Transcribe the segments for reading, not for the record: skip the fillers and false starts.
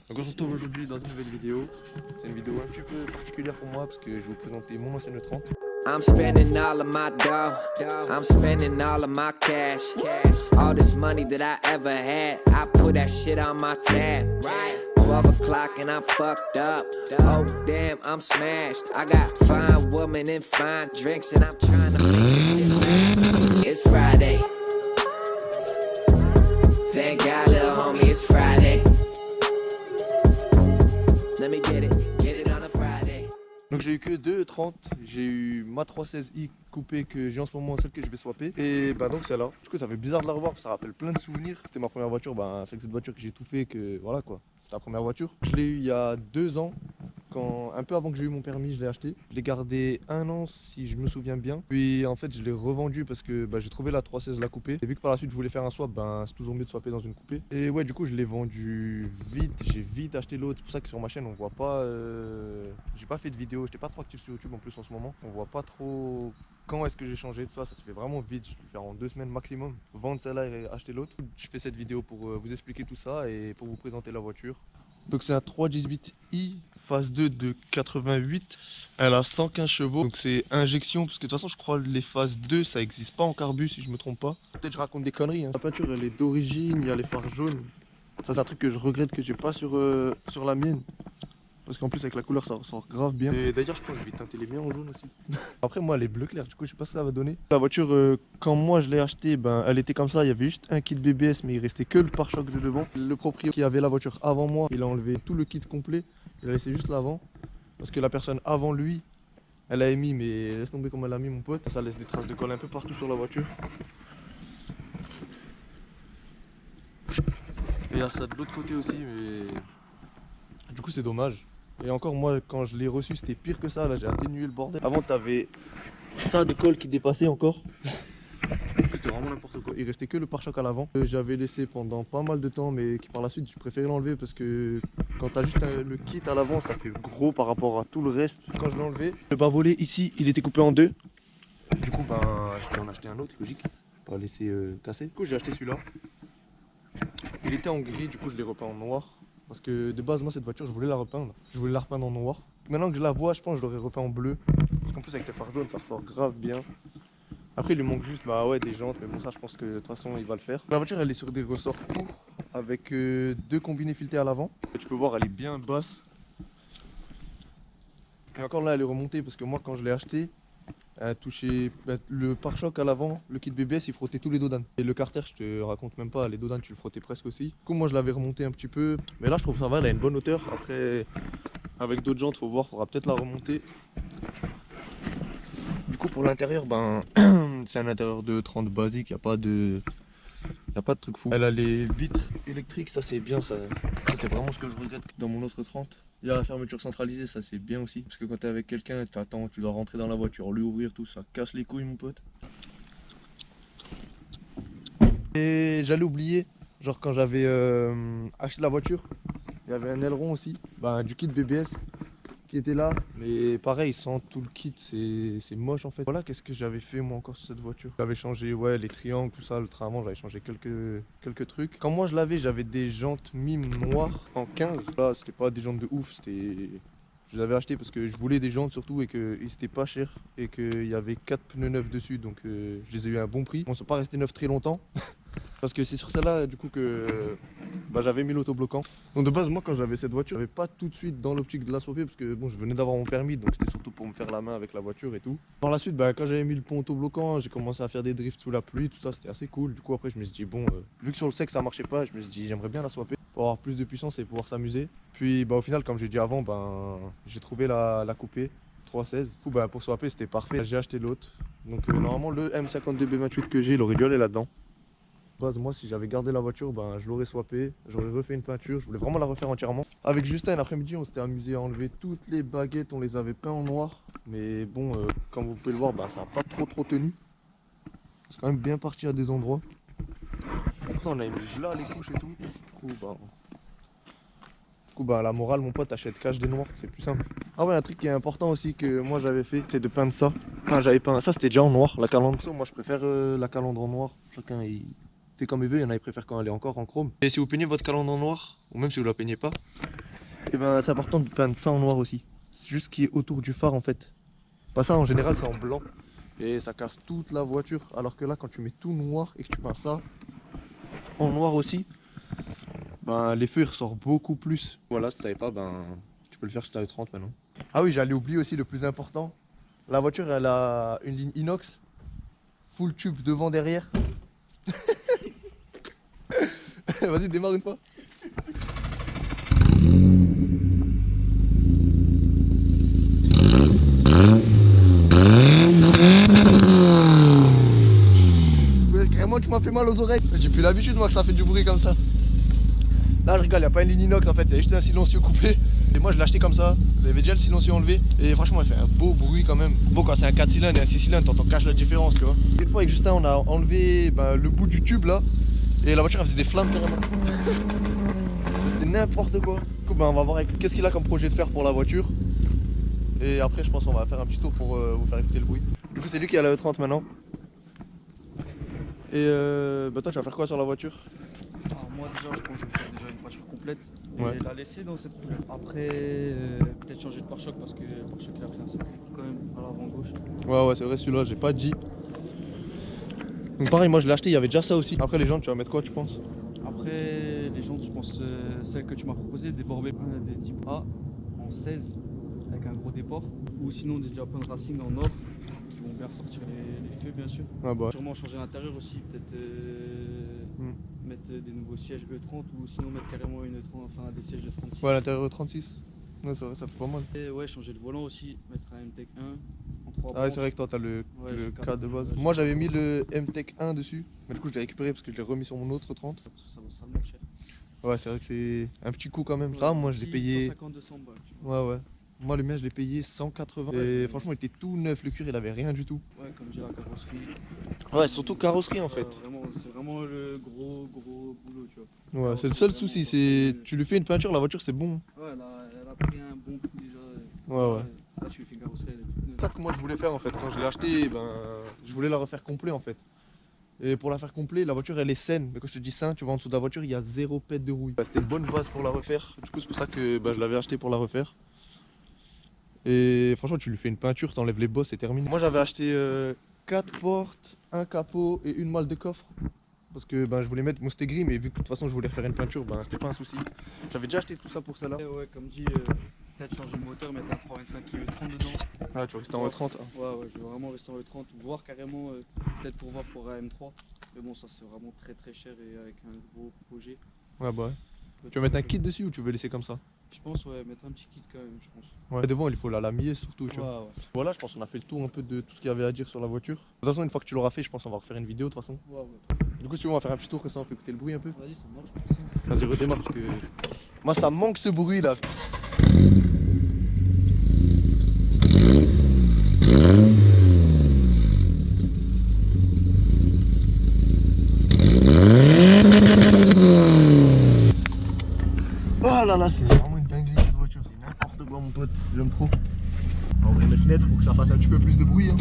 Donc on se retrouve aujourd'hui dans une nouvelle vidéo. C'est une vidéo un petit peu particulière pour moi parce que je vais vous présenter mon ancienne 30. I'm spending all of my dough. I'm spending all of my cash. All this money that I ever had, I put that shit on my tab. 12 o'clock and I'm fucked up. Oh damn, I'm smashed. I got fine women and fine drinks and I'm trying to make this shit last. It's Friday. Thank God, little homie, it's Friday. Let me get it on a Friday. Donc j'ai eu que 2,30, j'ai eu ma 316i coupée que j'ai en ce moment, celle que je vais swapper. Et bah donc celle-là, du coup ça fait bizarre de la revoir, parce que ça rappelle plein de souvenirs. C'était ma première voiture, bah c'est avec cette voiture que j'ai tout fait, que voilà quoi. C'est la première voiture. Je l'ai eu il y a 2 ans, un peu avant que j'ai eu mon permis, je l'ai acheté. Je l'ai gardé 1 an si je me souviens bien. Puis en fait je l'ai revendu parce que bah, j'ai trouvé la 316 la coupée. Et vu que par la suite je voulais faire un swap, ben c'est toujours mieux de swapper dans une coupée. Et ouais, du coup je l'ai vendu vite, j'ai vite acheté l'autre. C'est pour ça que sur ma chaîne on voit pas, j'ai pas fait de vidéo, j'étais pas trop actif sur YouTube en plus en ce moment. On voit pas trop quand est-ce que j'ai changé, tout ça, ça se fait vraiment vite. Je vais le faire en 2 semaines maximum. Vendre celle-là et acheter l'autre. Je fais cette vidéo pour vous expliquer tout ça et pour vous présenter la voiture. Donc c'est un 318i phase 2 de 88. Elle a 115 chevaux. Donc c'est injection parce que de toute façon je crois les phases 2 ça existe pas en carbu si je me trompe pas. Peut-être je raconte des conneries. La peinture elle est d'origine, il y a les phares jaunes. Ça c'est un truc que je regrette que j'ai pas sur la mienne. Parce qu'en plus avec la couleur ça ressort grave bien. Et d'ailleurs je pense que je vais teinter les miens en jaune aussi. Après moi elle est bleu clair, du coup je sais pas ce que ça va donner. La voiture quand moi je l'ai achetée, ben elle était comme ça, il y avait juste un kit BBS mais il restait que le pare-choc de devant. Le propriétaire qui avait la voiture avant moi, il a enlevé tout le kit complet, il a laissé juste l'avant. Parce que la personne avant lui, elle a mis, mais laisse tomber comme elle a mis mon pote. Ça laisse des traces de colle un peu partout sur la voiture. Et il y a ça de l'autre côté aussi, mais du coup c'est dommage. Et encore moi quand je l'ai reçu c'était pire que ça, là j'ai atténué le bordel. Avant t'avais ça de colle qui dépassait encore. C'était vraiment n'importe quoi. Il restait que le pare-choc à l'avant. J'avais laissé pendant pas mal de temps mais qui par la suite je préférais l'enlever parce que quand t'as juste le kit à l'avant ça fait gros par rapport à tout le reste. Quand je l'ai enlevé, le bas volet ici il était coupé en deux. Du coup ben je vais en acheter un autre, logique. Pas laisser casser. Du coup j'ai acheté celui-là. Il était en gris, du coup je l'ai repeint en noir. Parce que de base moi cette voiture je voulais la repeindre. Je voulais la repeindre en noir. Maintenant que je la vois je pense que je l'aurais repeint en bleu. Parce qu'en plus avec le phare jaune ça ressort grave bien. Après il lui manque juste bah ouais des jantes, mais bon ça je pense que de toute façon il va le faire. La voiture elle est sur des ressorts courts avec 2 combinés filetés à l'avant. Tu peux voir elle est bien basse. Et encore là elle est remontée parce que moi quand je l'ai acheté, touché le pare-choc à l'avant, le kit BBS il frottait tous les dodanes. Et le carter je te raconte même pas, les dodanes tu le frottais presque aussi. Du coup moi je l'avais remonté un petit peu, mais là je trouve ça va, elle a une bonne hauteur. Après avec d'autres jantes faut voir, faudra peut-être la remonter. Du coup pour l'intérieur ben c'est un intérieur de 30 basique, il n'y a pas de truc fou. Elle a les vitres électriques, ça c'est bien, ça c'est vraiment ce que je regrette dans mon autre 30. Il y a la fermeture centralisée, ça c'est bien aussi. Parce que quand t'es avec quelqu'un, t'attends, tu dois rentrer dans la voiture, lui ouvrir, tout ça casse les couilles mon pote. Et j'allais oublier, genre quand j'avais acheté la voiture, il y avait un aileron aussi, du kit BBS qui était là. Mais pareil, sans tout le kit, c'est moche en fait. Voilà, qu'est-ce que j'avais fait moi encore sur cette voiture. J'avais changé ouais, les triangles, tout ça, le train avant, j'avais changé quelques trucs. Quand moi je l'avais, j'avais des jantes mimes noires en 15. Là, c'était pas des jantes de ouf, c'était... Je les avais achetées parce que je voulais des jantes surtout et qu'ils étaient pas chers et qu'il y avait 4 pneus neufs dessus, donc je les ai eu à un bon prix. Bon, ils sont pas restés neufs très longtemps parce que c'est sur celle-là du coup que j'avais mis l'autobloquant. Donc de base moi quand j'avais cette voiture, j'avais pas tout de suite dans l'optique de la swapper parce que bon je venais d'avoir mon permis, donc c'était surtout pour me faire la main avec la voiture et tout. Par la suite quand j'avais mis le pont autobloquant, j'ai commencé à faire des drifts sous la pluie, tout ça c'était assez cool. Du coup après je me suis dit bon vu que sur le sec ça marchait pas, je me suis dit j'aimerais bien la swapper pour avoir plus de puissance et pouvoir s'amuser. Puis au final comme j'ai dit avant, j'ai trouvé la coupée 316. Du coup pour swapper c'était parfait. J'ai acheté l'autre. Donc normalement le M52B28 que j'ai, il aurait dû aller là-dedans. Moi si j'avais gardé la voiture je l'aurais swappé, j'aurais refait une peinture, je voulais vraiment la refaire entièrement. Avec Justin l'après-midi on s'était amusé à enlever toutes les baguettes, on les avait peints en noir. Mais bon comme vous pouvez le voir ça n'a pas trop tenu. C'est quand même bien parti à des endroits. Après on a mis là les couches et tout. Du coup la morale mon pote achète cache des noirs, c'est plus simple. Ah ouais un truc qui est important aussi que moi j'avais fait, c'est de peindre ça. Enfin j'avais peint ça, c'était déjà en noir la calandre. Moi je préfère la calandre en noir, chacun il fait comme il veut, il y en a qui préfèrent quand elle est encore en chrome. Et si vous peignez votre calandre en noir, ou même si vous la peignez pas, et ben c'est important de peindre ça en noir aussi. C'est juste ce qui est autour du phare en fait. Pas ça en général c'est en blanc. Et ça casse toute la voiture. Alors que là quand tu mets tout noir et que tu peins ça en noir aussi, ben les feux ils ressortent beaucoup plus. Voilà, si tu savais pas, ben tu peux le faire si tu as 30 maintenant. Ah oui, j'allais oublier aussi le plus important. La voiture elle a une ligne inox, full tube devant derrière. Vas-y, démarre une fois. Carrément, tu m'as fait mal aux oreilles. J'ai plus l'habitude, moi, que ça fait du bruit comme ça. Là, je rigole, il n'y a pas une ligne inox en fait, il y a juste un silencieux coupé. Et moi, je l'ai acheté comme ça. Il y avait déjà le silencieux enlevé. Et franchement, il fait un beau bruit quand même. Bon, quand c'est un 4 cylindres et un 6 cylindres, t'entends cache la différence, tu vois. Une fois avec Justin, on a enlevé le bout du tube là. Et la voiture, elle faisait des flammes carrément. C'était n'importe quoi. Du coup, on va voir qu'est-ce qu'il a comme projet de faire pour la voiture. Et après, je pense qu'on va faire un petit tour pour vous faire écouter le bruit. Du coup, c'est lui qui a la E30 maintenant. Et toi, tu vas faire quoi sur la voiture? Alors moi déjà, je pense que je vais faire déjà une voiture complète et Ouais. la laisser dans cette couleur. Après, peut-être changer de pare-choc parce que le pare-choc il a fait un sacré coup quand même à l'avant gauche. Ouais, c'est vrai, celui-là, j'ai pas dit. Donc pareil, moi je l'ai acheté, il y avait déjà ça aussi. Après les jantes, tu vas mettre quoi, tu penses? Après, les jantes, je pense celles que tu m'as proposées, des Borbet, des type A en 16 avec un gros déport. Ou sinon des Japan Racing en or qui vont bien ressortir les feux bien sûr. Ah bah. Sûrement changer l'intérieur aussi, peut-être mettre des nouveaux sièges E30 ou sinon mettre carrément une E30, enfin des sièges de 36. Ouais, à l'intérieur 36. Ouais, c'est vrai, ça fait pas mal. Et ouais, changer le volant aussi, mettre un MTEC 1 en 3 Ah ouais, c'est vrai que toi t'as le j'ai cadre de base. ouais, Moi j'ai j'avais mis quatre. le MTEC 1 dessus, mais du coup je l'ai récupéré parce que je l'ai remis sur mon autre 30. Parce que ça vaut salement cher. Ouais, c'est vrai que c'est un petit coup quand même. Ouais, Ça, moi je l'ai petit payé. 150-200 balles. Tu vois. Ouais. Moi le mien je l'ai payé 180. Ouais, Et c'est- franchement il était tout neuf, le cuir il avait rien du tout. Ouais, comme j'ai la carrosserie. Ouais, surtout carrosserie en fait. Vraiment, c'est vraiment le gros boulot, tu vois. Ouais, c'est le seul souci, c'est tu lui fais une peinture, la voiture c'est bon. Ouais, elle a pris un bon coup déjà. Ouais. Là, tu lui fais une carrosserie, elle est toute neuve. C'est ça que moi je voulais faire en fait. Quand je l'ai acheté, je voulais la refaire complet en fait. Et pour la faire complet, la voiture elle est saine. Mais quand je te dis sain, tu vois en dessous de la voiture, il y a 0 pète de rouille. C'était une bonne base pour la refaire. Du coup, c'est pour ça que je l'avais acheté pour la refaire. Et franchement, tu lui fais une peinture, t'enlèves les bosses et terminé. Moi j'avais acheté 4 portes, un capot et une malle de coffre. Parce que je voulais mettre, moi c'était gris, mais vu que de toute façon je voulais faire une peinture, c'était pas un souci. J'avais déjà acheté tout ça pour celle-là. Ouais, comme dit, peut-être changer le moteur, mettre un 325 kg 30 dedans. Ah, tu vas rester en E30. Hein. Ouais, je vais vraiment rester en E30, voire carrément, peut-être pour voir pour un M3. Mais bon, ça c'est vraiment très cher et avec un gros projet. Ouais, bah ouais. Tu veux mettre un kit dessus ou tu veux laisser comme ça? Je pense, ouais, mettre un petit kit quand même, je pense. Ouais, devant il faut la lamier surtout, tu vois. Ouais. Voilà, je pense qu'on a fait le tour un peu de tout ce qu'il y avait à dire sur la voiture. De toute façon, une fois que tu l'auras fait, je pense qu'on va refaire une vidéo de toute façon. Ouais. Du coup, si tu veux, on va faire un petit tour, comme ça on fait écouter le bruit un peu. Vas-y, ça marche. Vas-y, redémarre parce que. Moi, ça me manque ce bruit là. Oh là là, c'est vraiment une dinguerie cette voiture, c'est n'importe quoi mon pote, j'aime trop. On va ouvrir les fenêtres pour que ça fasse un petit peu plus de bruit. Hein.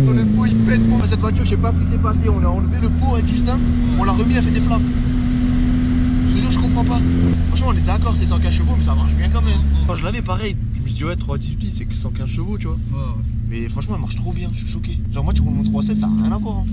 Le pot il pète. Cette voiture, je sais pas ce qui s'est passé. On a enlevé le pot avec Justin, on l'a remis, elle fait des flammes. Je te jure, je comprends pas. Franchement, on est d'accord, c'est 115 chevaux, mais ça marche bien quand même. Quand je l'avais pareil, je me suis dit, ouais, 318, c'est que 115 chevaux, tu vois. Mais franchement, elle marche trop bien, je suis choqué. Genre, moi, tu roules mon 316, ça n'a rien à voir. Hein.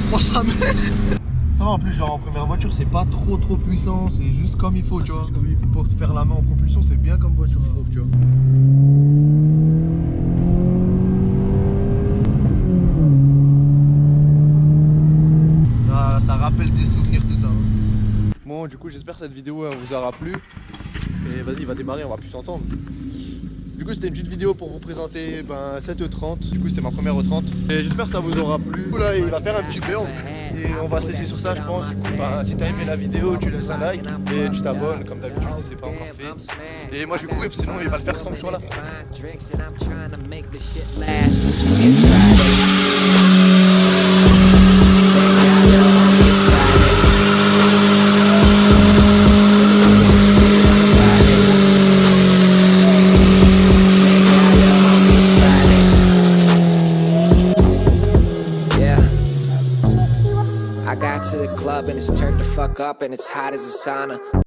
froid sa mère. Ça va, en plus, genre en première voiture, c'est pas trop puissant, c'est juste comme il faut, tu vois. Juste comme il faut. Pour faire la main en propulsion, c'est bien comme voiture, je trouve, tu vois. Ça rappelle des souvenirs, tout ça. Hein. Bon, du coup, j'espère que cette vidéo elle vous aura plu. Et vas-y, il va démarrer, on va plus s'entendre. Du coup, c'était une petite vidéo pour vous présenter cette E30. Du coup, c'était ma première E30. Et j'espère que ça vous aura plu. Du coup, là, il va faire un petit burn. Et on va se laisser sur ça, je pense. Du coup, si t'as aimé la vidéo, tu laisses un like. Et tu t'abonnes, comme d'habitude, si c'est pas encore fait. Et moi, je vais courir, sinon, il va le faire sans que je sois là. I got to the club and it's turned the fuck up and it's hot as a sauna.